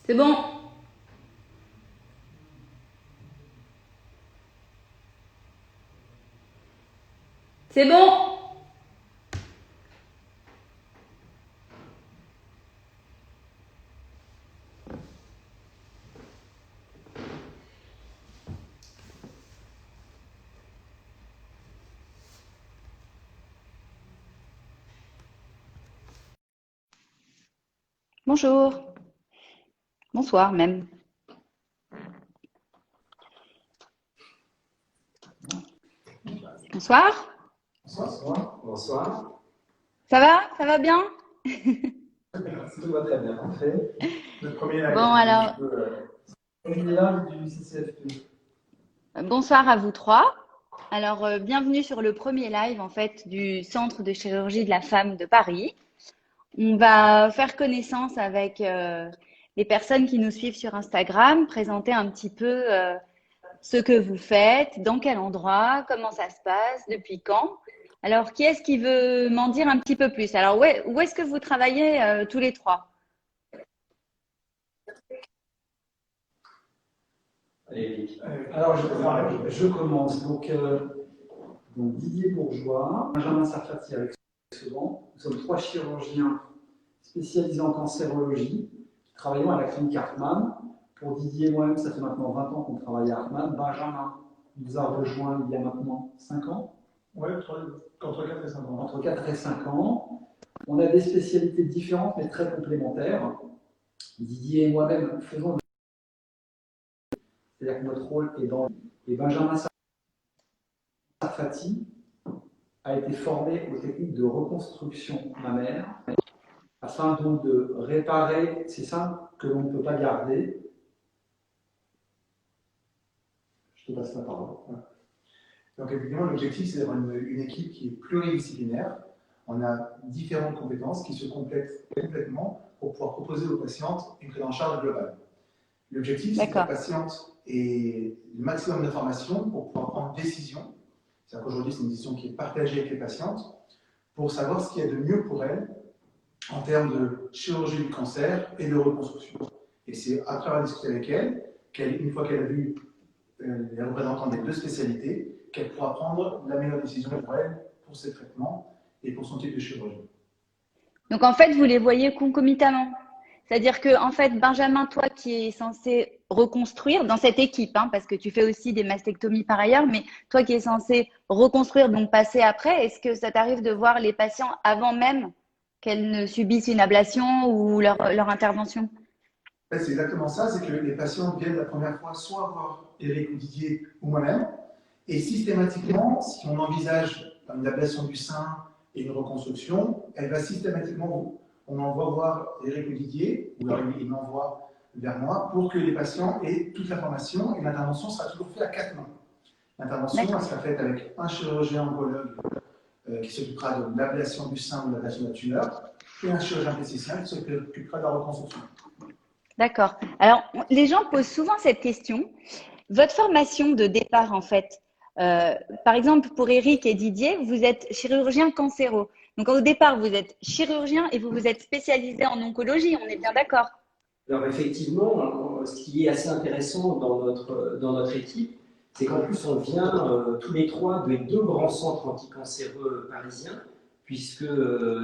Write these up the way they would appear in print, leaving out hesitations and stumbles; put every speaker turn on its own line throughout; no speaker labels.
C'est bon, c'est bon. Bonjour, bonsoir même. Bonsoir,
Bonsoir. Bonsoir.
ça va? Ça va bien?
Tout va très bien. Parfait. Notre premier live,
Bon alors,
premier live du CCFP.
bonsoir à vous trois. Alors, bienvenue sur le premier live en fait du Centre de chirurgie de la femme de Paris. On va faire connaissance avec les personnes qui nous suivent sur Instagram, présenter un petit peu ce que vous faites, dans quel endroit, comment ça se passe, depuis quand. Alors, qui est-ce qui veut m'en dire un petit peu plus? Alors, où est-ce que vous travaillez tous les trois?
Allez, Eric. Alors, je commence. Donc, Didier Bourgeois, Benjamin Sarfati avec Seban. Nous sommes trois chirurgiens spécialisés en cancérologie, qui travaillons à la clinique Hartmann. Pour Didier et moi-même, ça fait maintenant 20 ans qu'on travaille à Hartmann. Benjamin nous a rejoint il y a maintenant 5 ans. Oui, entre 4 et 5 ans. Entre 4 et 5 ans. On a des spécialités différentes mais très complémentaires. Didier et moi-même faisons, c'est-à-dire que notre rôle est dans. Et Benjamin Sarfati a été formé aux techniques de reconstruction mammaire afin donc de réparer ces seins que l'on ne peut pas garder. Je te passe la parole. Voilà.
Donc évidemment, l'objectif, c'est d'avoir une équipe qui est pluridisciplinaire. On a différentes compétences qui se complètent complètement pour pouvoir proposer aux patientes une prise en charge globale. L'objectif, c'est que la
D'accord.
patiente ait le maximum d'informations pour pouvoir prendre une décision. C'est-à-dire qu'aujourd'hui, c'est une décision qui est partagée avec les patientes pour savoir ce qu'il y a de mieux pour elles en termes de chirurgie du cancer et de reconstruction. Et c'est après avoir discuté avec elle, une fois qu'elle a vu les représentants des deux spécialités, qu'elle pourra prendre la meilleure décision pour elle, pour ses traitements et pour son type de chirurgie.
Donc, en fait, vous les voyez concomitamment. C'est-à-dire que, en fait, Benjamin, toi qui es censé reconstruire dans cette équipe, hein, parce que tu fais aussi des mastectomies par ailleurs, mais toi qui es censé reconstruire, donc passer après, est-ce que ça t'arrive de voir les patients avant même qu'elles ne subissent une ablation ou leur intervention?
En fait, c'est exactement ça, c'est que les patients viennent la première fois soit voir Eric ou Didier ou moi-même, et systématiquement, si on envisage une ablation du sein et une reconstruction, elle va systématiquement, on envoie voir Eric ou Didier, ou alors il m'envoie vers moi, pour que les patients aient toute l'information, et l'intervention sera toujours faite à 4 mains. L'intervention sera faite avec un chirurgien oncologue qui s'occupera de l'ablation du sein ou de l'ablation de la tumeur, et un chirurgien plasticien qui s'occupera de la reconstruction.
D'accord. Alors, les gens posent souvent cette question. Votre formation de départ, en fait, par exemple, pour Eric et Didier, vous êtes chirurgien cancéro. Donc, au départ, vous êtes chirurgien et vous vous êtes spécialisé en oncologie, on est bien d'accord?
Alors effectivement, ce qui est assez intéressant dans notre équipe, c'est qu'en plus on vient tous les trois de deux grands centres anticancéreux parisiens, puisque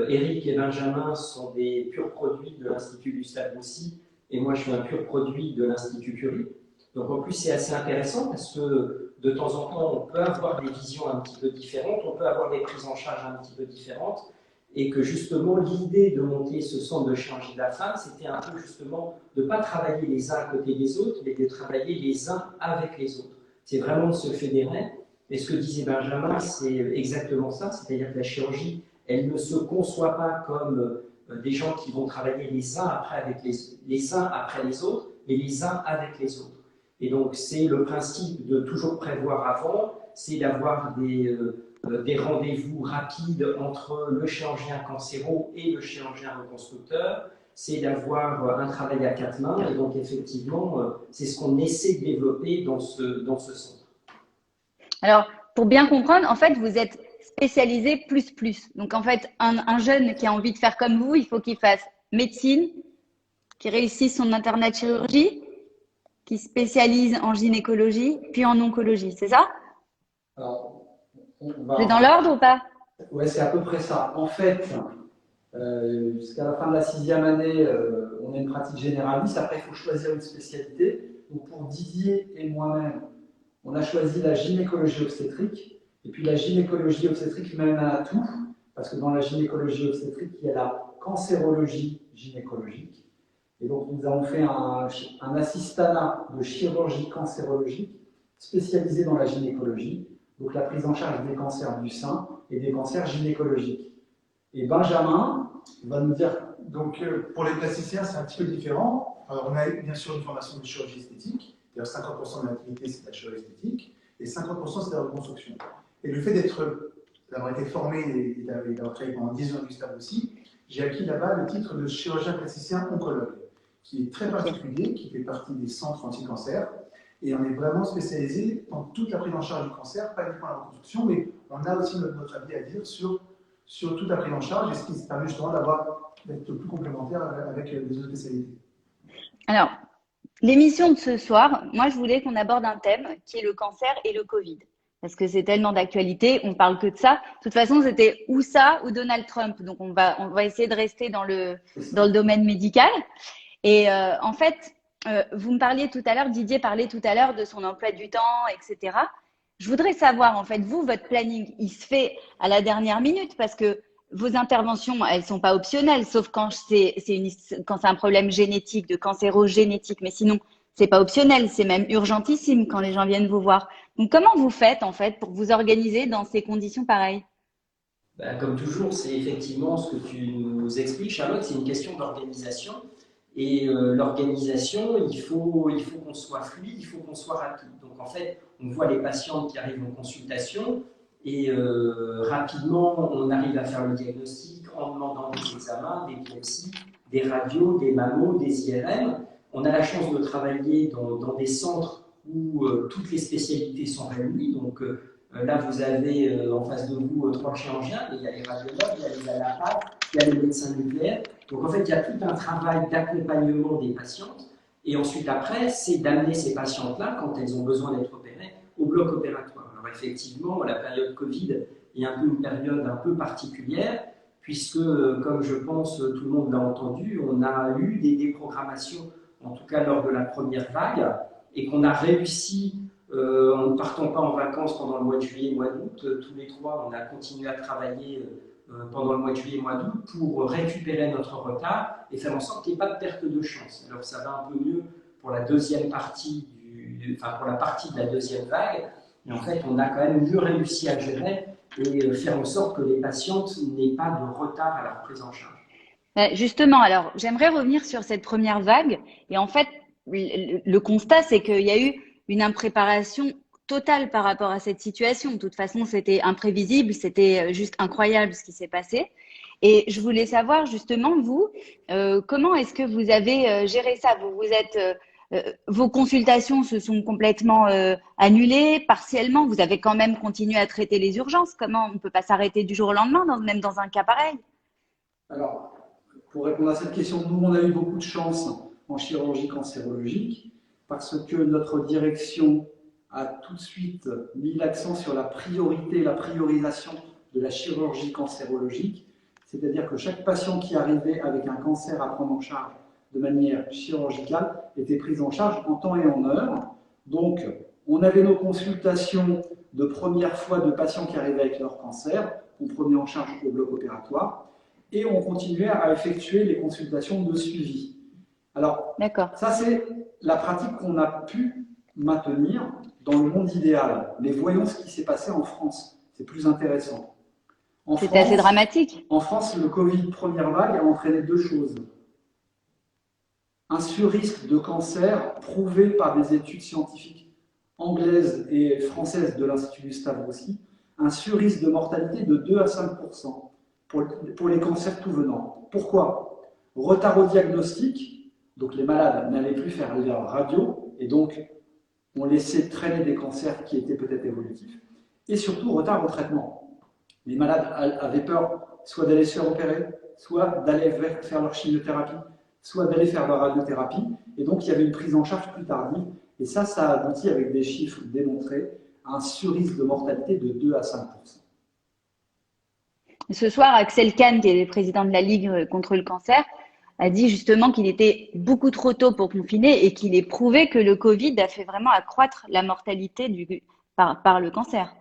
Eric et Benjamin sont des purs produits de l'Institut Gustave Roussy, et moi je suis un pur produit de l'Institut Curie. Donc en plus c'est assez intéressant parce que de temps en temps on peut avoir des visions un petit peu différentes, on peut avoir des prises en charge un petit peu différentes, et que justement l'idée de monter ce centre de chirurgie de la femme, c'était un peu justement de ne pas travailler les uns à côté des autres, mais de travailler les uns avec les autres. C'est vraiment de se fédérer. Et ce que disait Benjamin, c'est exactement ça, c'est-à-dire que la chirurgie, elle ne se conçoit pas comme des gens qui vont travailler les uns les uns après les autres, mais les uns avec les autres. Et donc c'est le principe de toujours prévoir avant, c'est d'avoir des rendez-vous rapides entre le chirurgien cancéro et le chirurgien reconstructeur, c'est d'avoir un travail à 4 mains, et donc effectivement, c'est ce qu'on essaie de développer dans ce centre.
Alors, pour bien comprendre, en fait, vous êtes spécialisé plus plus. Donc, en fait, un jeune qui a envie de faire comme vous, il faut qu'il fasse médecine, qui réussit son internat de chirurgie, qui spécialise en gynécologie, puis en oncologie, c'est ça?
Alors,
C'est dans l'ordre ou pas?
ouais, c'est à peu près ça. En fait, jusqu'à la fin de la 6e année, on a une pratique généraliste. Après, il faut choisir une spécialité. Donc, pour Didier et moi-même, on a choisi la gynécologie obstétrique. Et puis, la gynécologie obstétrique mène à tout, parce que dans la gynécologie obstétrique, il y a la cancérologie gynécologique. Et donc, nous avons fait un assistanat de chirurgie cancérologique spécialisé dans la gynécologie, donc la prise en charge des cancers du sein et des cancers gynécologiques. Et Benjamin va nous dire...
Donc, pour les plasticiens, c'est un petit peu différent. Alors, on a bien sûr une formation de chirurgie esthétique. D'ailleurs, 50% de l'activité, c'est de la chirurgie esthétique, et 50% c'est de la reconstruction. Et le fait d'avoir été formé et d'avoir travaillé pendant 10 ans à Gustave aussi, j'ai acquis là-bas le titre de chirurgien plasticien oncologue, qui est très particulier, qui fait partie des centres anti-cancer. Et on est vraiment spécialisé dans toute la prise en charge du cancer, pas uniquement la reconstruction, mais on a aussi notre avis à dire sur toute la prise en charge, et ce qui permet justement d'être plus complémentaire avec les autres spécialités.
Alors, l'émission de ce soir, moi, je voulais qu'on aborde un thème qui est le cancer et le Covid. Parce que c'est tellement d'actualité, on parle que de ça. De toute façon, c'était ou ça ou Donald Trump. Donc, on va essayer de rester dans le domaine médical. Et en fait, vous me parliez tout à l'heure, Didier parlait tout à l'heure de son emploi du temps, etc. Je voudrais savoir, en fait, vous, votre planning, il se fait à la dernière minute parce que vos interventions, elles sont pas optionnelles, sauf quand c'est un problème génétique, de cancérogénétique. Mais sinon, c'est pas optionnel, c'est même urgentissime quand les gens viennent vous voir. Donc, comment vous faites, en fait, pour vous organiser dans ces conditions pareilles?
Ben, comme toujours, c'est effectivement ce que tu nous expliques, Charlotte, c'est une question d'organisation. Et l'organisation, il faut qu'on soit fluide, il faut qu'on soit rapide. Donc en fait, on voit les patientes qui arrivent en consultation et rapidement, on arrive à faire le diagnostic en demandant des examens, des biopsies, des radios, des mammos, des IRM. On a la chance de travailler dans des centres où toutes les spécialités sont réunies. Donc là, vous avez en face de vous 3 chirurgiens, il y a les radiologues, il y a les allopathes, il y a les médecins nucléaires. Donc en fait, il y a tout un travail d'accompagnement des patientes. Et ensuite, après, c'est d'amener ces patientes-là, quand elles ont besoin d'être opérées, au bloc opératoire. Alors effectivement, la période Covid est un peu une période un peu particulière, puisque, comme je pense tout le monde l'a entendu, on a eu des déprogrammations, en tout cas lors de la première vague, et qu'on a réussi, en ne partant pas en vacances pendant le mois de juillet et mois d'août, tous les 3, on a continué à travailler pendant le mois de juillet et mois d'août pour récupérer notre retard et faire en sorte qu'il n'y ait pas de perte de chance. Alors ça va un peu mieux pour la deuxième partie, pour la partie de la deuxième vague, mais en fait on a quand même mieux réussi à gérer et faire en sorte que les patientes n'aient pas de retard à leur prise en charge.
Justement, alors j'aimerais revenir sur cette première vague. Et en fait, le constat, c'est qu'il y a eu une impréparation totale par rapport à cette situation. De toute façon, c'était imprévisible, c'était juste incroyable ce qui s'est passé. Et je voulais savoir justement, vous, comment est-ce que vous avez géré ça? Vos consultations se sont complètement annulées, partiellement. Vous avez quand même continué à traiter les urgences. Comment on ne peut pas s'arrêter du jour au lendemain, même dans un cas pareil?
Alors, pour répondre à cette question, nous, on a eu beaucoup de chance en chirurgie cancérologique parce que notre direction a tout de suite mis l'accent sur la priorité, la priorisation de la chirurgie cancérologique. C'est-à-dire que chaque patient qui arrivait avec un cancer à prendre en charge de manière chirurgicale était pris en charge en temps et en heure. Donc, on avait nos consultations de première fois de patients qui arrivaient avec leur cancer, on prenait en charge au bloc opératoire, et on continuait à effectuer les consultations de suivi. Alors, ça c'est la pratique qu'on a pu maintenir dans le monde idéal. Mais voyons ce qui s'est passé en France, c'est plus intéressant.
C'était assez dramatique.
En France, le Covid première vague a entraîné 2 choses. Un surrisque de cancer prouvé par des études scientifiques anglaises et françaises de l'Institut Gustave Roussy, un surrisque de mortalité de 2 à 5% pour les cancers tout venant. Pourquoi? Retard au diagnostic, donc les malades n'allaient plus faire leur radio, et donc on laissait traîner des cancers qui étaient peut-être évolutifs, et surtout retard au traitement. Les malades avaient peur soit d'aller se faire opérer, soit d'aller faire leur chimiothérapie, soit d'aller faire de la radiothérapie. Et donc, il y avait une prise en charge plus tardive. Et ça a abouti, avec des chiffres démontrés, à un surrisque de mortalité de 2 à 5 %.
Ce soir, Axel Kahn, qui est le président de la Ligue contre le cancer, a dit justement qu'il était beaucoup trop tôt pour confiner et qu'il est prouvé que le Covid a fait vraiment accroître la mortalité par le cancer.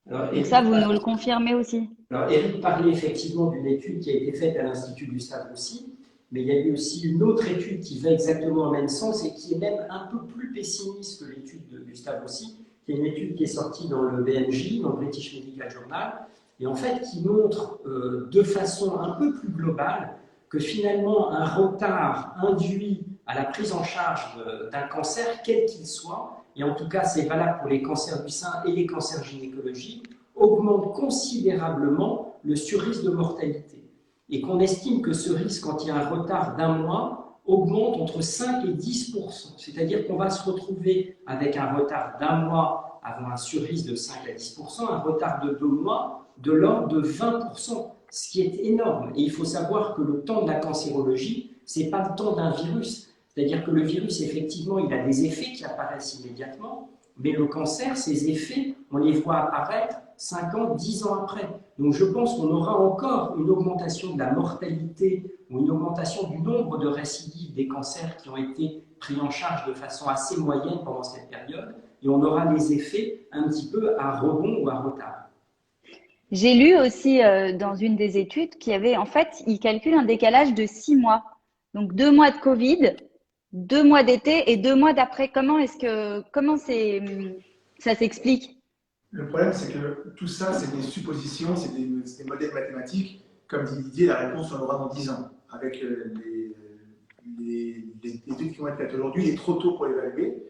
Alors,
Donc ça, vous nous le confirmez aussi.
Alors, Eric parlait effectivement d'une étude qui a été faite à l'Institut Gustave Roussy, mais il y a eu aussi une autre étude qui va exactement dans le même sens et qui est même un peu plus pessimiste que l'étude de Gustave Roussy, qui est une étude qui est sortie dans le BMJ, dans le British Medical Journal, et en fait qui montre de façon un peu plus globale que finalement un retard induit à la prise en charge d'un cancer, quel qu'il soit, et en tout cas c'est valable pour les cancers du sein et les cancers gynécologiques, augmente considérablement le surrisque de mortalité. Et qu'on estime que ce risque, quand il y a un retard d'un mois, augmente entre 5 et 10 %. C'est-à-dire qu'on va se retrouver avec un retard d'un mois avant un surrisque de 5 à 10 %, un retard de 2 mois de l'ordre de 20 %, ce qui est énorme. Et il faut savoir que le temps de la cancérologie, ce n'est pas le temps d'un virus. C'est-à-dire que le virus, effectivement, il a des effets qui apparaissent immédiatement, mais le cancer, ces effets, on les voit apparaître 5 ans, 10 ans après. Donc je pense qu'on aura encore une augmentation de la mortalité ou une augmentation du nombre de récidives des cancers qui ont été pris en charge de façon assez moyenne pendant cette période, et on aura les effets un petit peu à rebond ou à retard.
J'ai lu aussi dans une des études qu'il y avait, en fait, ils calculent un décalage de 6 mois. Donc 2 mois de Covid, 2 mois d'été et 2 mois d'après. Comment ça s'explique?
Le problème, c'est que tout ça, c'est des suppositions, c'est des modèles mathématiques. Comme dit Didier, la réponse, on l'aura dans 10 ans. Avec les études qui vont être faites aujourd'hui, il est trop tôt pour l'évaluer.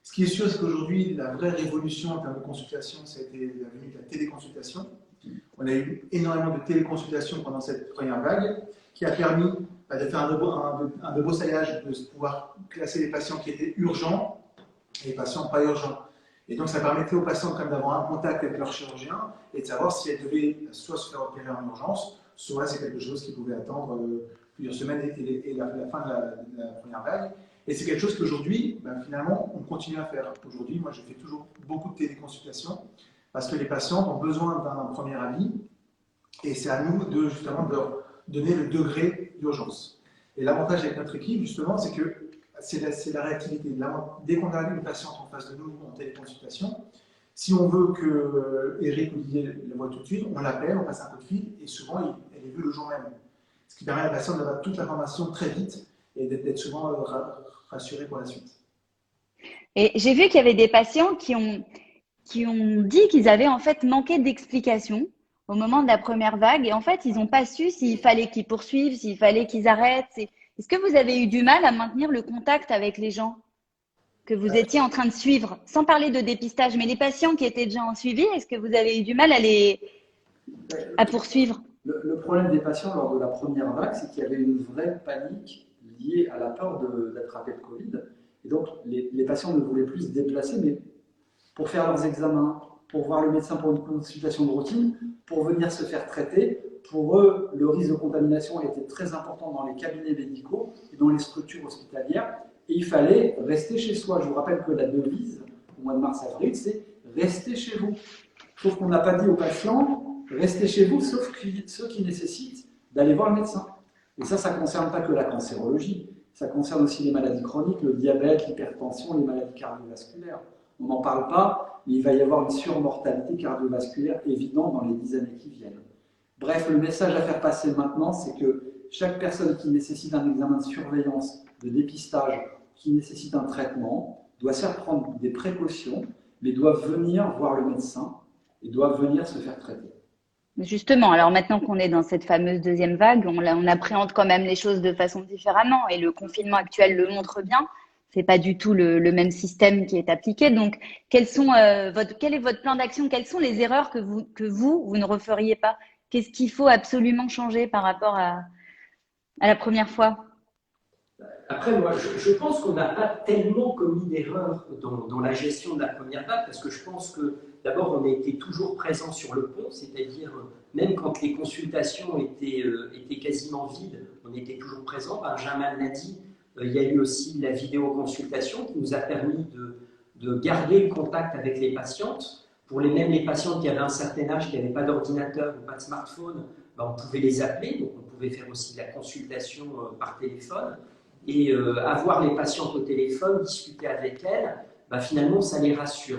Ce qui est sûr, c'est qu'aujourd'hui, la vraie révolution en termes de consultation, ça a été la venue de la téléconsultation. On a eu énormément de téléconsultations pendant cette première vague, qui a permis de faire un débroussaillage, de pouvoir classer les patients qui étaient urgents et les patients pas urgents. Et donc, ça permettait aux patients quand même d'avoir un contact avec leur chirurgien et de savoir si elles devaient soit se faire opérer en urgence, soit c'est quelque chose qui pouvait attendre plusieurs semaines et la fin de la première vague. Et c'est quelque chose qu'aujourd'hui, finalement, on continue à faire. Aujourd'hui, moi, je fais toujours beaucoup de téléconsultations parce que les patients ont besoin d'un premier avis et c'est à nous de justement de leur donner le degré d'urgence. Et l'avantage avec notre équipe, justement, c'est que c'est la réactivité. Dès qu'on a une patiente en face de nous en téléconsultation, si on veut que Eric ou Didier la voit tout de suite, on l'appelle, on passe un coup de fil et souvent elle est vue le jour même. Ce qui permet à la personne d'avoir toute l'information très vite et d'être souvent rassurée pour la suite.
Et j'ai vu qu'il y avait des patients qui ont dit qu'ils avaient en fait manqué d'explications au moment de la première vague et en fait ils n'ont pas su s'il fallait qu'ils poursuivent, s'il fallait qu'ils arrêtent. Est-ce que vous avez eu du mal à maintenir le contact avec les gens que vous étiez en train de suivre, sans parler de dépistage, mais les patients qui étaient déjà en suivi, est-ce que vous avez eu du mal à poursuivre?
Le problème des patients lors de la première vague, c'est qu'il y avait une vraie panique liée à la peur d'attraper le Covid. Et donc, les patients ne voulaient plus se déplacer, mais pour faire leurs examens, pour voir le médecin pour une consultation de routine, pour venir se faire traiter. Pour eux, le risque de contamination était très important dans les cabinets médicaux et dans les structures hospitalières. Et il fallait rester chez soi. Je vous rappelle que la devise, au mois de mars-avril, c'est « restez chez vous ». Sauf qu'on n'a pas dit aux patients « restez chez vous », sauf ceux qui nécessitent d'aller voir le médecin. Et ça ne concerne pas que la cancérologie. Ça concerne aussi les maladies chroniques, le diabète, l'hypertension, les maladies cardiovasculaires. On n'en parle pas, mais il va y avoir une surmortalité cardiovasculaire évidente dans les 10 années qui viennent. Bref, le message à faire passer maintenant, c'est que chaque personne qui nécessite un examen de surveillance, de dépistage, qui nécessite un traitement, doit certes prendre des précautions, mais doit venir voir le médecin et doit venir se faire traiter.
Justement, alors maintenant qu'on est dans cette fameuse deuxième vague, on appréhende quand même les choses de façon différemment et le confinement actuel le montre bien. C'est pas du tout le même système qui est appliqué. Donc, quel est votre plan d'action? Quelles sont les erreurs que vous ne referiez pas? Qu'est-ce qu'il faut absolument changer par rapport à la première fois?
Après, moi, je pense qu'on n'a pas tellement commis d'erreurs dans la gestion de la première vague, parce que je pense que d'abord, on a été toujours présent sur le pont, c'est-à-dire même quand les consultations étaient quasiment vides, on était toujours présent. Benjamin l'a dit, il y a eu aussi la vidéoconsultation qui nous a permis de garder le contact avec les patientes. Pour même les patientes qui avaient un certain âge, qui n'avaient pas d'ordinateur ou pas de smartphone, on pouvait les appeler, donc on pouvait faire aussi de la consultation par téléphone. Et avoir les patientes au téléphone, discuter avec elles, finalement, ça les rassure.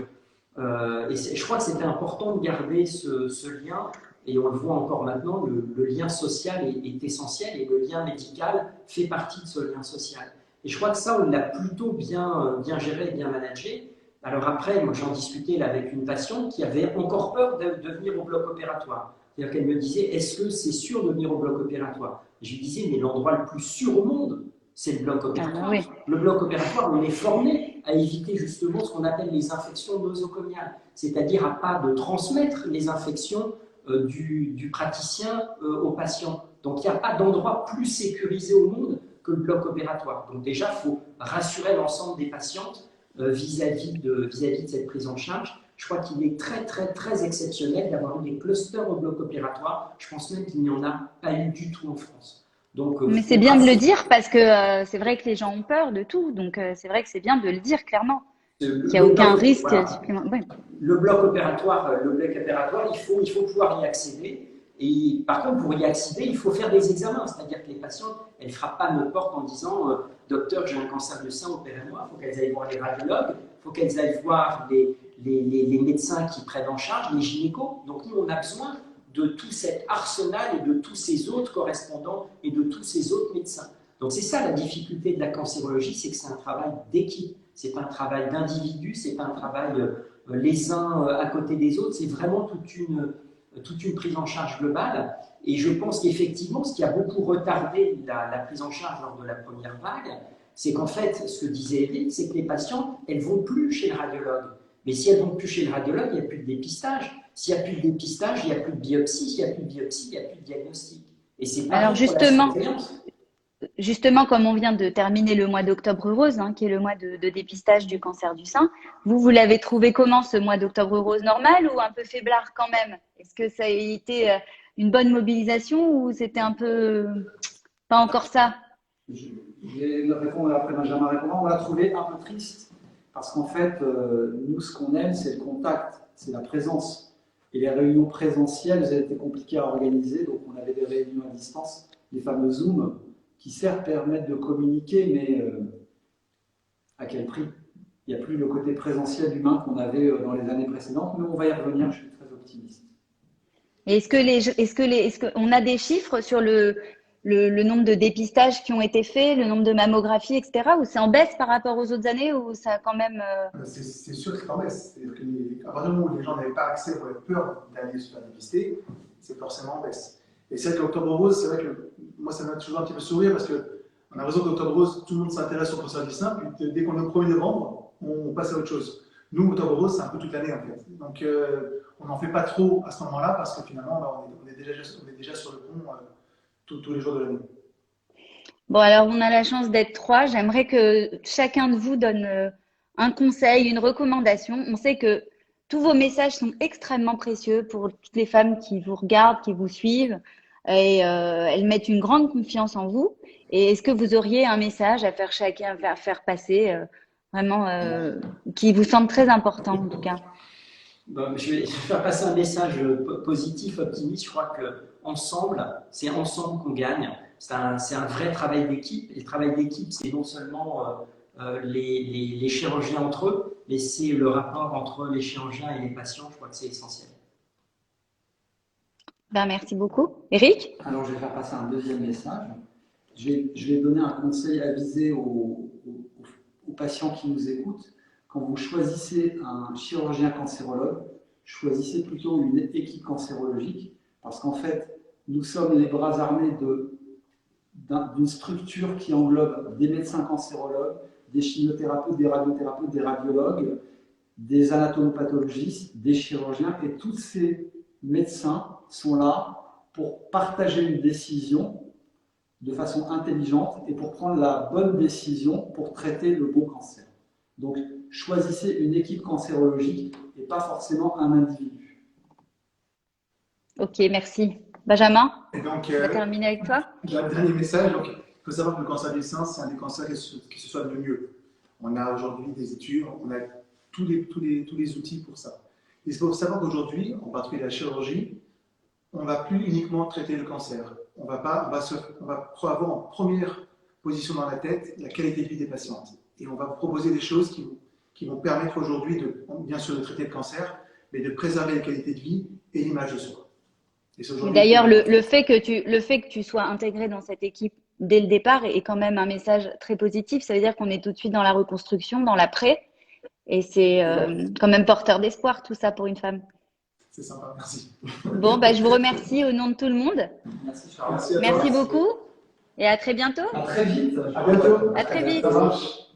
Et je crois que c'était important de garder ce lien, et on le voit encore maintenant, le lien social est essentiel, et le lien médical fait partie de ce lien social. Et je crois que ça, on l'a plutôt bien géré, bien managé. Alors après, moi j'en discutais là avec une patiente qui avait encore peur de venir au bloc opératoire. C'est-à-dire qu'elle me disait, est-ce que c'est sûr de venir au bloc opératoire? Je lui disais, mais l'endroit le plus sûr au monde, c'est le bloc opératoire.
Oui.
Le bloc opératoire, on est formé à éviter justement ce qu'on appelle les infections nosocomiales, c'est-à-dire à pas de transmettre les infections du praticien au patient. Donc il n'y a pas d'endroit plus sécurisé au monde que le bloc opératoire. Donc déjà, il faut rassurer l'ensemble des patientes vis-à-vis de cette prise en charge. Je crois qu'il est très, très, très exceptionnel d'avoir eu des clusters au bloc opératoire. Je pense même qu'il n'y en a pas eu du tout en France. Donc,
Mais c'est bien de le dire parce que c'est vrai que les gens ont peur de tout. Donc, c'est vrai que c'est bien de le dire clairement. Qu'il n'y a aucun risque supplémentaire. Ouais.
Le bloc opératoire, il faut pouvoir y accéder. Et par contre, pour y accéder, il faut faire des examens. C'est-à-dire que les patientes, elles ne frappent pas notre porte en disant docteur, j'ai un cancer de sein, opérez-moi. Il faut qu'elles aillent voir les radiologues, il faut qu'elles aillent voir les médecins qui prennent en charge, les gynécos. Donc, nous, on a besoin de tout cet arsenal et de tous ces autres correspondants et de tous ces autres médecins. Donc c'est ça la difficulté de la cancérologie, c'est que c'est un travail d'équipe, c'est un travail d'individu, c'est un travail les uns à côté des autres, c'est vraiment toute une prise en charge globale. Et je pense qu'effectivement, ce qui a beaucoup retardé la prise en charge lors de la première vague, c'est qu'en fait, ce que disait Eric, c'est que les patients, elles ne vont plus chez le radiologue. Mais si elles ne vont plus chez le radiologue, il n'y a plus de dépistage. S'il n'y a plus de dépistage, il n'y a plus de biopsie. S'il n'y a plus de biopsie, il n'y a plus de diagnostic. Et c'est pas
alors justement, comme on vient de terminer le mois d'Octobre Rose, qui est le mois de dépistage du cancer du sein, vous l'avez trouvé comment ce mois d'Octobre Rose, normal ou un peu faiblard quand même? Est-ce que ça a été une bonne mobilisation ou c'était un peu pas encore ça?
Je vais répondre après Benjamin répondant. On l'a trouvé un peu triste parce qu'en fait, nous, ce qu'on aime, c'est le contact, c'est la présence. Et les réunions présentielles, elles étaient compliquées à organiser, donc on avait des réunions à distance, les fameux Zoom, qui certes permettent de communiquer, mais à quel prix? Il n'y a plus le côté présentiel humain qu'on avait dans les années précédentes, mais on va y revenir, je suis très optimiste.
Et est-ce qu'on a des chiffres sur le nombre de dépistages qui ont été faits, le nombre de mammographies, etc. Ou c'est en baisse par rapport aux autres années ou ça a quand même…
C'est sûr que c'est en baisse. À partir du moment où les gens n'avaient pas accès ou avaient peur d'aller se faire dépister, c'est forcément en baisse. Et c'est vrai que l'Octobre Rose, c'est vrai que moi, ça m'a toujours un petit peu sourire parce qu'on a raison d'Octobre Rose, tout le monde s'intéresse au cancer du sein, puis dès qu'on est au 1er novembre, on passe à autre chose. Nous, Octobre Rose, c'est un peu toute l'année en fait. Donc, on n'en fait pas trop à ce moment-là parce que finalement, on est déjà sur le pont tous les jours de l'année.
Bon, alors on a la chance d'être 3. J'aimerais que chacun de vous donne un conseil, une recommandation. On sait que tous vos messages sont extrêmement précieux pour toutes les femmes qui vous regardent, qui vous suivent. Et elles mettent une grande confiance en vous. Et est-ce que vous auriez un message à faire passer vraiment qui vous semble très important en tout cas?
Je vais faire passer un message positif, optimiste. Je crois qu'ensemble, c'est ensemble qu'on gagne. C'est un vrai travail d'équipe. Et le travail d'équipe, c'est non seulement les chirurgiens entre eux, mais c'est le rapport entre les chirurgiens et les patients. Je crois que c'est essentiel.
Merci beaucoup. Eric?
Alors, je vais faire passer un deuxième message. Je vais donner un conseil avisé aux patients qui nous écoutent. Quand vous choisissez un chirurgien cancérologue, choisissez plutôt une équipe cancérologique parce qu'en fait, nous sommes les bras armés d'une structure qui englobe des médecins cancérologues, des chimiothérapeutes, des radiothérapeutes, des radiologues, des anatomopathologistes, des chirurgiens, et tous ces médecins sont là pour partager une décision de façon intelligente et pour prendre la bonne décision pour traiter le bon cancer. Donc, choisissez une équipe cancérologique et pas forcément un individu.
Ok, merci. Benjamin,
Et donc,
on va terminer avec toi.
le dernier message, donc, il faut savoir que le cancer du sein, c'est un des cancers qui se soigne le mieux. On a aujourd'hui des études, on a tous les outils pour ça. Il faut savoir qu'aujourd'hui, en particulier la chirurgie, on ne va plus uniquement traiter le cancer. On va avoir en première position dans la tête la qualité de vie des patientes. Et on va vous proposer des choses qui vont permettre aujourd'hui, bien sûr, de traiter le cancer, mais de préserver la qualité de vie et l'image de soi.
D'ailleurs, le fait que tu sois intégré dans cette équipe dès le départ est quand même un message très positif. Ça veut dire qu'on est tout de suite dans la reconstruction, dans l'après. Et c'est quand même porteur d'espoir, tout ça pour une femme.
C'est sympa, merci.
Bon, bah, je vous remercie au nom de tout le monde.
Merci Charles.
Merci beaucoup et à très bientôt.
À très vite.
À bientôt.
À très vite.
Ça marche.